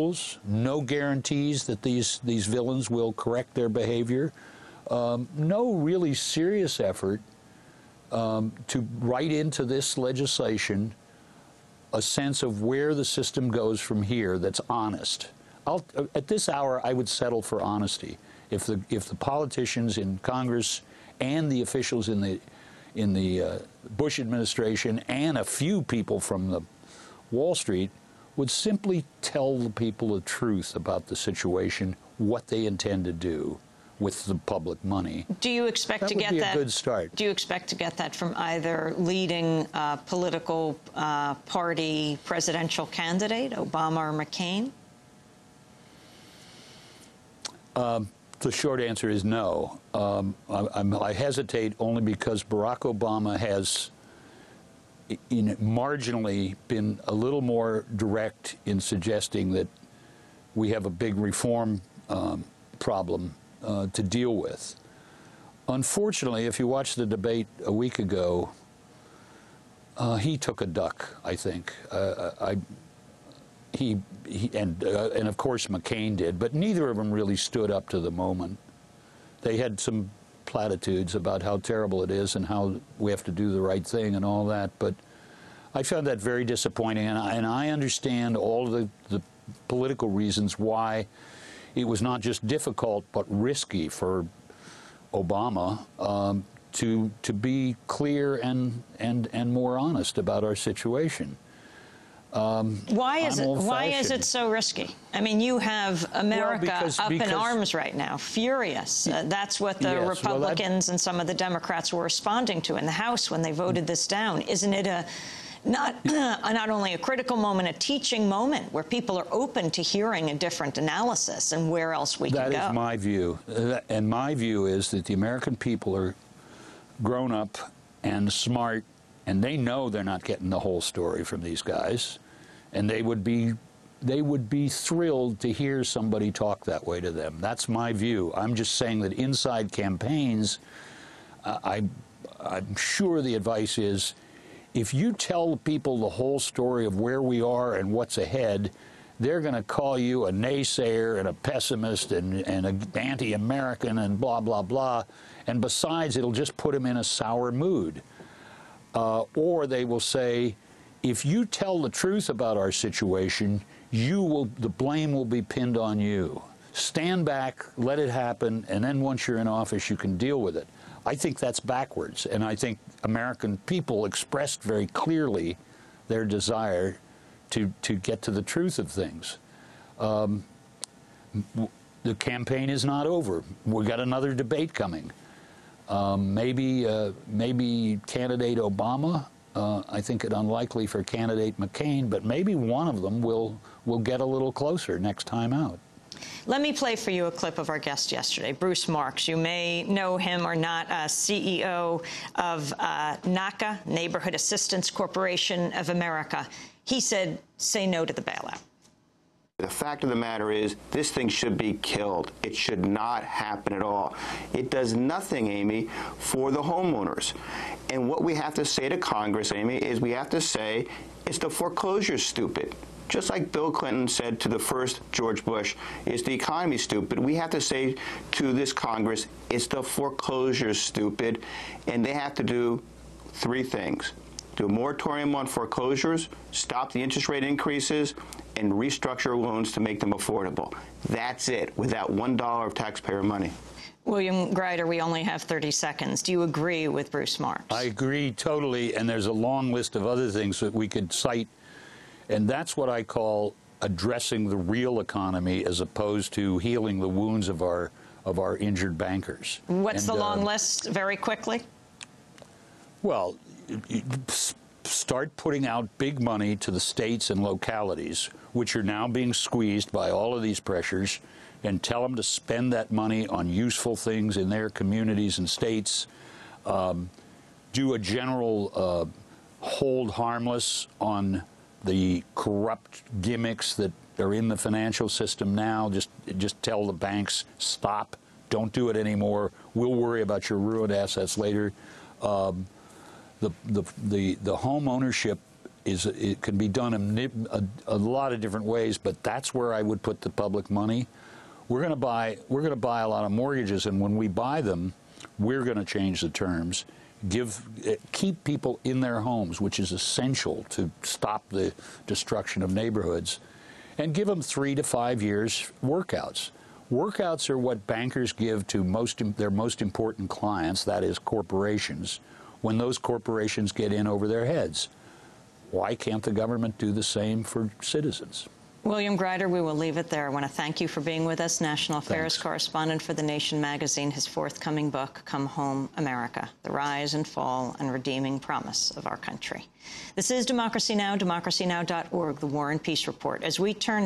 rules, no guarantees that these villains will correct their behavior, no really serious effort to write into this legislation a sense of where the system goes from here that's honest. At this hour, I would settle for honesty. If the politicians in Congress and the officials in the Bush administration and a few people from the Wall Street would simply tell the people the truth about the situation, what they intend to do with the public money. Do you expect to get that? That would be a good start. Do you expect to get that from either leading political party presidential candidate, Obama or McCain? The short answer is no. I hesitate only because Barack Obama has marginally been a little more direct in suggesting that we have a big reform problem to deal with. Unfortunately, if you watched the debate a week ago, he took a duck, I think. And of course McCain did, but neither of them really stood up to the moment. They had some platitudes about how terrible it is and how we have to do the right thing and all that, but I found that very disappointing, and I understand all the political reasons why it was not just difficult but risky for Obama to be clear and more honest about our situation. Why is it so risky? I mean, you have America up in arms right now, furious. That's what the Republicans and some of the Democrats were responding to in the House when they voted this down. Isn't it not only a critical moment, a teaching moment where people are open to hearing a different analysis and where else we can go? That is my view. And my view is that the American people are grown up and smart, and they know they're not getting the whole story from these guys, and they would be thrilled to hear somebody talk that way to them. That's my view. I'm just saying that inside campaigns, I'm sure the advice is, if you tell people the whole story of where we are and what's ahead, they're going to call you a naysayer and a pessimist and an anti-American and blah, blah, blah. And besides, it'll just put them in a sour mood. Or they will say, if you tell the truth about our situation, the blame will be pinned on you. Stand back, let it happen, and then once you're in office, you can deal with it. I think that's backwards, and I think American people expressed very clearly their desire to get to the truth of things. The campaign is not over. We've got another debate coming. Maybe candidate Obama, I think it unlikely for candidate McCain, but maybe one of them will get a little closer next time out. Let me play for you a clip of our guest yesterday, Bruce Marks. You may know him or not, CEO of NACA, Neighborhood Assistance Corporation of America. He said, say no to the bailout. The fact of the matter is, this thing should be killed. It should not happen at all. It does nothing, Amy, for the homeowners. And what we have to say to Congress, Amy, is we have to say, it's the foreclosure stupid. Just like Bill Clinton said to the first George Bush, is the economy stupid? We have to say to this Congress, it's the foreclosure stupid, and they have to do three things. Do a moratorium on foreclosures, stop the interest rate increases, and restructure loans to make them affordable. That's it, without $1 of taxpayer money. William Greider, we only have 30 seconds. Do you agree with Bruce Marks? I agree totally, and there's a long list of other things that we could cite. And that's what I call addressing the real economy as opposed to healing the wounds of our injured bankers. What's the long list, very quickly? Well, start putting out big money to the states and localities, which are now being squeezed by all of these pressures, and tell them to spend that money on useful things in their communities and states. Do a general hold harmless on the corrupt gimmicks that are in the financial system now. Just tell the banks, stop, don't do it anymore. We'll worry about your ruined assets later. The home ownership it can be done in a lot of different ways, but that's where I would put the public money. We're going to buy a lot of mortgages, and when we buy them, we're going to change the terms. Keep people in their homes, which is essential to stop the destruction of neighborhoods, and give them 3 to 5 years workouts. Workouts are what bankers give to their most important clients, that is corporations, when those corporations get in over their heads. Why can't the government do the same for citizens? William Greider, we will leave it there. I want to thank you for being with us, National Affairs correspondent for The Nation magazine. His forthcoming book, Come Home, America, The Rise and Fall and Redeeming Promise of Our Country. This is Democracy Now!, democracynow.org, The War and Peace Report. As we turn now